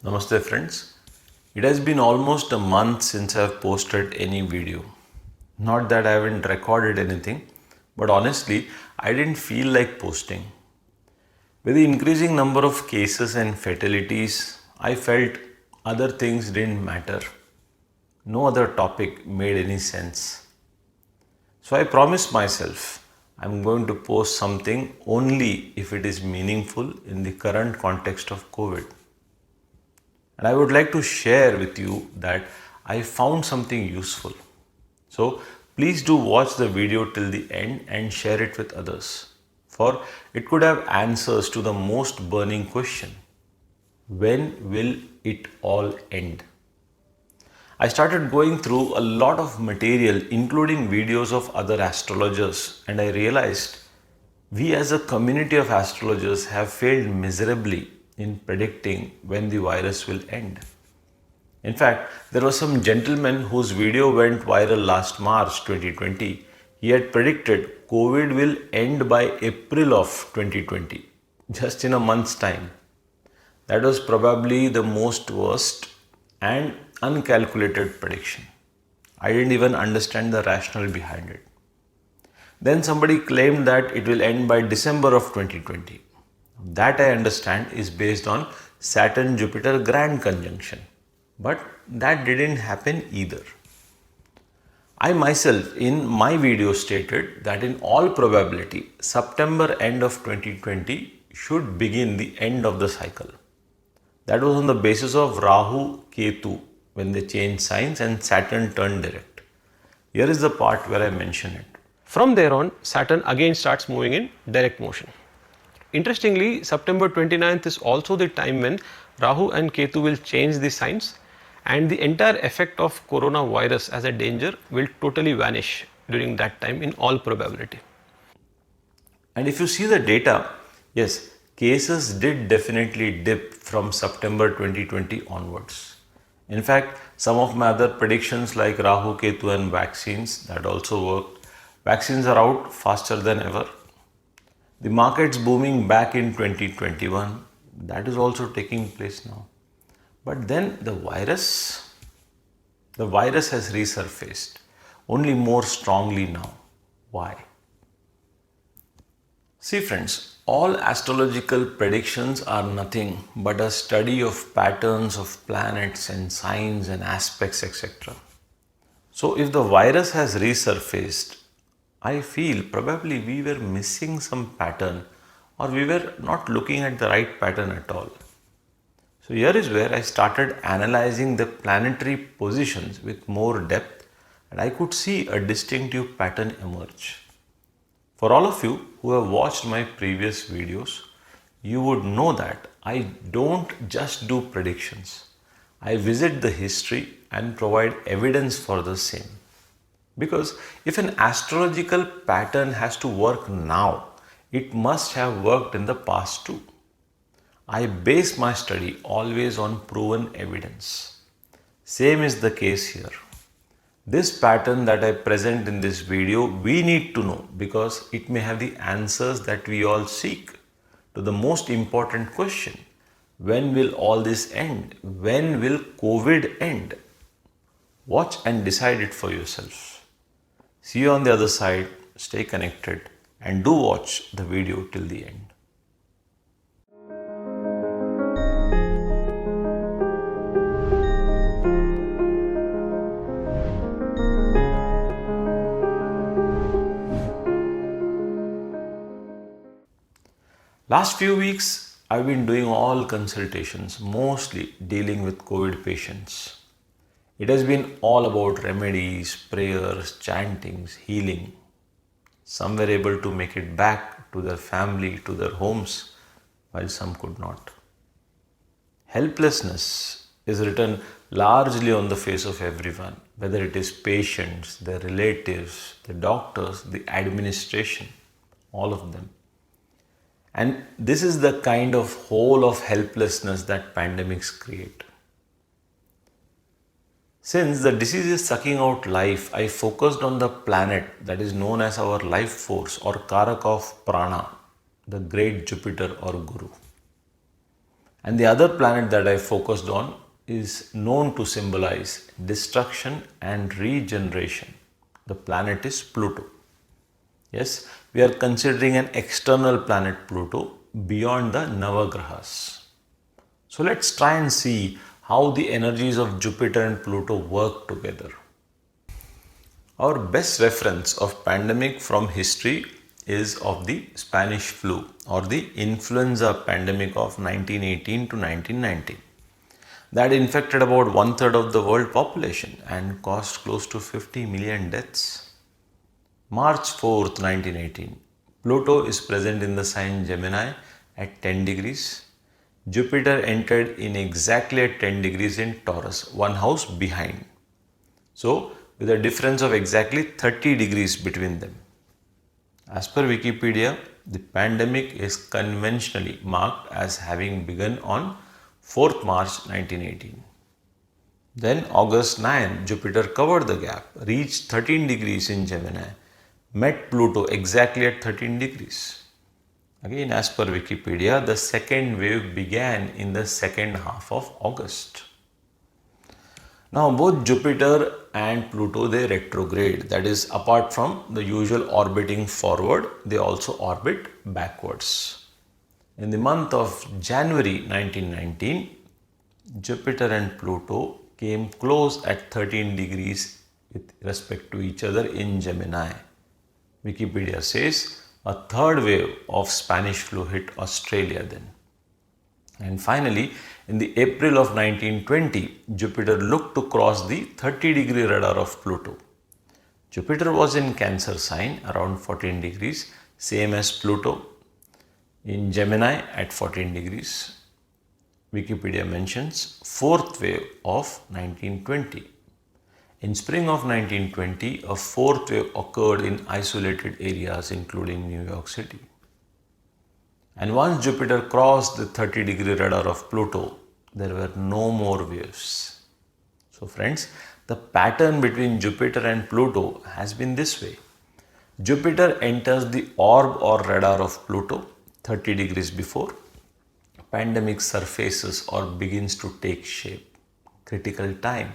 Namaste friends. It has been almost a month since I've posted any video. Not that I haven't recorded anything, but honestly, I didn't feel like posting. With the increasing number of cases and fatalities, I felt other things didn't matter. No other topic made any sense. So I promised myself I'm going to post something only if it is meaningful in the current context of COVID. And I would like to share with you that I found something useful. So please do watch the video till the end and share it with others. For it could have answers to the most burning question: when will it all end? I started going through a lot of material, including videos of other astrologers, and I realized we as a community of astrologers have failed miserably in predicting when the virus will end. In fact, there was some gentleman whose video went viral last March 2020. He had predicted COVID will end by April of 2020, just in a month's time. That was probably the most worst and uncalculated prediction. I didn't even understand the rationale behind it. Then somebody claimed that it will end by December of 2020. That I understand is based on Saturn Jupiter grand conjunction. But that didn't happen either. I myself in my video stated that in all probability, September end of 2020 should begin the end of the cycle. That was on the basis of Rahu Ketu when they changed signs and Saturn turned direct. Here is the part where I mention it. From there on, Saturn again starts moving in direct motion. Interestingly, September 29th is also the time when Rahu and Ketu will change the signs, and the entire effect of coronavirus as a danger will totally vanish during that time in all probability. And if you see the data, yes, cases did definitely dip from September 2020 onwards. In fact, some of my other predictions like Rahu, Ketu and vaccines, that also worked. Vaccines are out faster than ever. The market's booming back in 2021. That is also taking place now. But then the virus has resurfaced, only more strongly now. Why? See friends, all astrological predictions are nothing but a study of patterns of planets and signs and aspects, etc. So if the virus has resurfaced, I feel probably we were missing some pattern or we were not looking at the right pattern at all. So here is where I started analyzing the planetary positions with more depth, and I could see a distinctive pattern emerge. For all of you who have watched my previous videos, you would know that I don't just do predictions. I visit the history and provide evidence for the same. Because if an astrological pattern has to work now, it must have worked in the past too. I base my study always on proven evidence. Same is the case here. This pattern that I present in this video, we need to know because it may have the answers that we all seek to the most important question. When will all this end? When will COVID end? Watch and decide it for yourself. See you on the other side, stay connected and do watch the video till the end. Last few weeks, I've been doing all consultations, mostly dealing with COVID patients. It has been all about remedies, prayers, chantings, healing. Some were able to make it back to their family, to their homes, while some could not. Helplessness is written largely on the face of everyone, whether it is patients, their relatives, the doctors, the administration, all of them. And this is the kind of hole of helplessness that pandemics create. Since the disease is sucking out life, I focused on the planet that is known as our life force or Karaka of Prana, the great Jupiter or Guru. And the other planet that I focused on is known to symbolize destruction and regeneration. The planet is Pluto. Yes, we are considering an external planet Pluto beyond the Navagrahas. So let's try and see how the energies of Jupiter and Pluto work together. Our best reference of pandemic from history is of the Spanish flu or the influenza pandemic of 1918 to 1919. That infected about 1/3 of the world population and caused close to 50 million deaths. March 4th, 1918. Pluto is present in the sign Gemini at 10 degrees. Jupiter entered in exactly at 10 degrees in Taurus, one house behind. So, with a difference of exactly 30 degrees between them. As per Wikipedia, the pandemic is conventionally marked as having begun on 4th March 1918. Then August 9, Jupiter covered the gap, reached 13 degrees in Gemini, met Pluto exactly at 13 degrees. Again, as per Wikipedia, the second wave began in the second half of August. Now, both Jupiter and Pluto, they retrograde. That is, apart from the usual orbiting forward, they also orbit backwards. In the month of January 1919, Jupiter and Pluto came close at 13 degrees with respect to each other in Gemini. Wikipedia says a third wave of Spanish flu hit Australia then. And finally, in the April of 1920, Jupiter looked to cross the 30-degree radar of Pluto. Jupiter was in Cancer sign around 14 degrees, same as Pluto in Gemini at 14 degrees. Wikipedia mentions fourth wave of 1920. In spring of 1920, a fourth wave occurred in isolated areas including New York City. And once Jupiter crossed the 30-degree radar of Pluto, there were no more waves. So friends, the pattern between Jupiter and Pluto has been this way. Jupiter enters the orb or radar of Pluto 30 degrees before pandemic surfaces or begins to take shape. Critical time.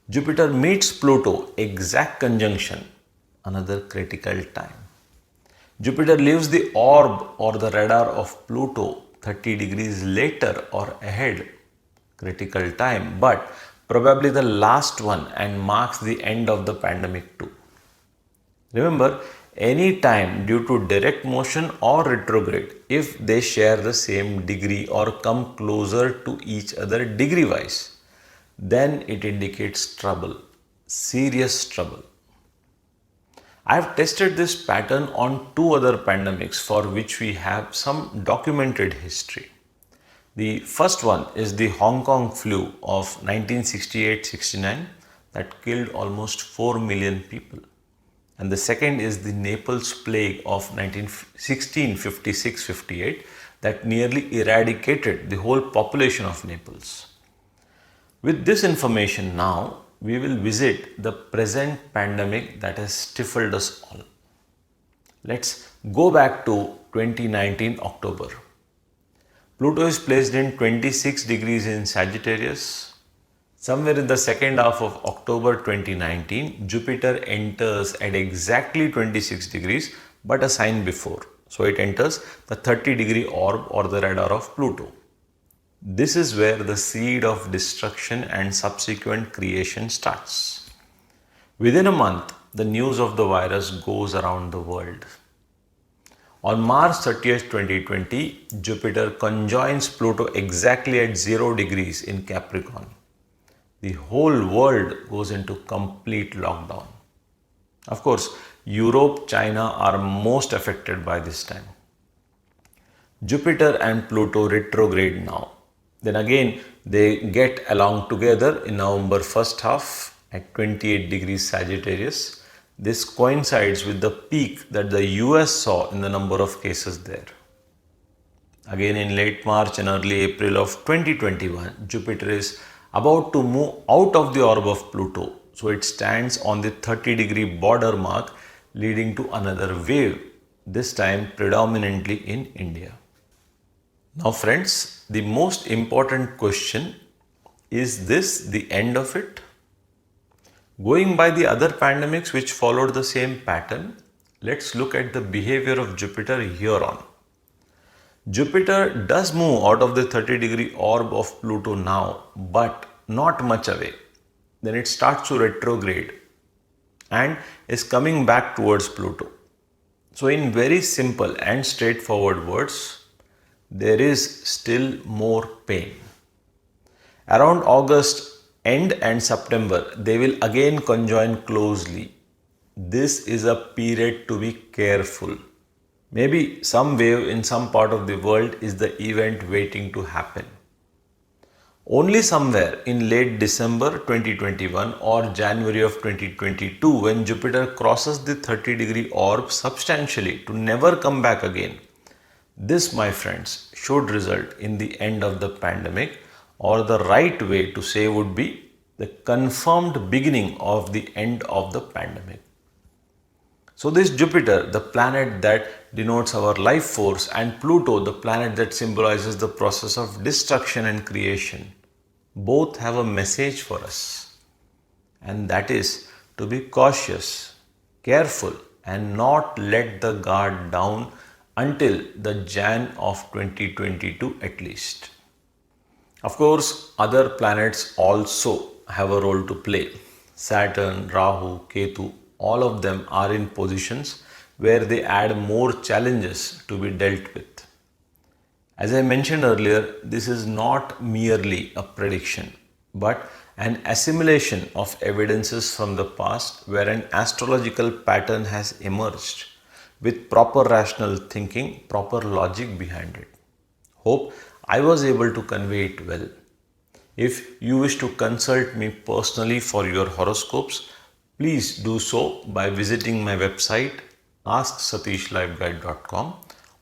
Jupiter meets Pluto exact conjunction, another critical time. Jupiter leaves the orb or the radar of Pluto 30 degrees later or ahead, critical time, but probably the last one and marks the end of the pandemic too. Remember, any time due to direct motion or retrograde, if they share the same degree or come closer to each other degree wise, then it indicates trouble, serious trouble. I have tested this pattern on two other pandemics for which we have some documented history. The first one is the Hong Kong flu of 1968-69 that killed almost 4 million people. And the second is the Naples plague of 1656-58 that nearly eradicated the whole population of Naples. With this information now, we will visit the present pandemic that has stifled us all. Let's go back to 2019 October. Pluto is placed in 26 degrees in Sagittarius. Somewhere in the second half of October 2019, Jupiter enters at exactly 26 degrees but a sign before. So it enters the 30-degree orb or the radar of Pluto. This is where the seed of destruction and subsequent creation starts. Within a month, the news of the virus goes around the world. On March 30th, 2020, Jupiter conjoins Pluto exactly at 0 degrees in Capricorn. The whole world goes into complete lockdown. Of course, Europe, China are most affected by this time. Jupiter and Pluto retrograde now. Then again, they get along together in November first half at 28 degrees Sagittarius. This coincides with the peak that the US saw in the number of cases there. Again in late March and early April of 2021, Jupiter is about to move out of the orb of Pluto. So it stands on the 30-degree border mark, leading to another wave, this time predominantly in India. Now, friends, the most important question, is this the end of it? Going by the other pandemics which followed the same pattern, let's look at the behavior of Jupiter here on. Jupiter does move out of the 30-degree orb of Pluto now, but not much away. Then it starts to retrograde and is coming back towards Pluto. So, in very simple and straightforward words, there is still more pain. Around August end and September, they will again conjoin closely. This is a period to be careful. Maybe some wave in some part of the world is the event waiting to happen. Only somewhere in late December 2021 or January of 2022, when Jupiter crosses the 30-degree orb substantially to never come back again, this, my friends, should result in the end of the pandemic, or the right way to say would be the confirmed beginning of the end of the pandemic. So, this Jupiter, the planet that denotes our life force, and Pluto, the planet that symbolizes the process of destruction and creation, both have a message for us. And that is to be cautious, careful, and not let the guard down until the Jan of 2022 at least. Of course, other planets also have a role to play. Saturn, Rahu, Ketu, all of them are in positions where they add more challenges to be dealt with. As I mentioned earlier, this is not merely a prediction, but an assimilation of evidences from the past where an astrological pattern has emerged with proper rational thinking, proper logic behind it. Hope I was able to convey it well. If you wish to consult me personally for your horoscopes, please do so by visiting my website asksatishlifeguide.com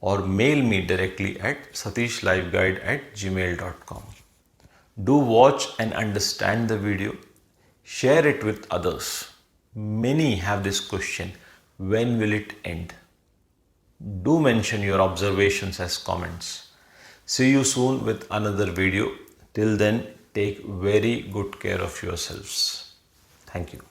or mail me directly at satishlifeguide@gmail.com. Do watch and understand the video. Share it with others. Many have this question, when will it end? Do mention your observations as comments. See you soon with another video. Till then, take very good care of yourselves. Thank you.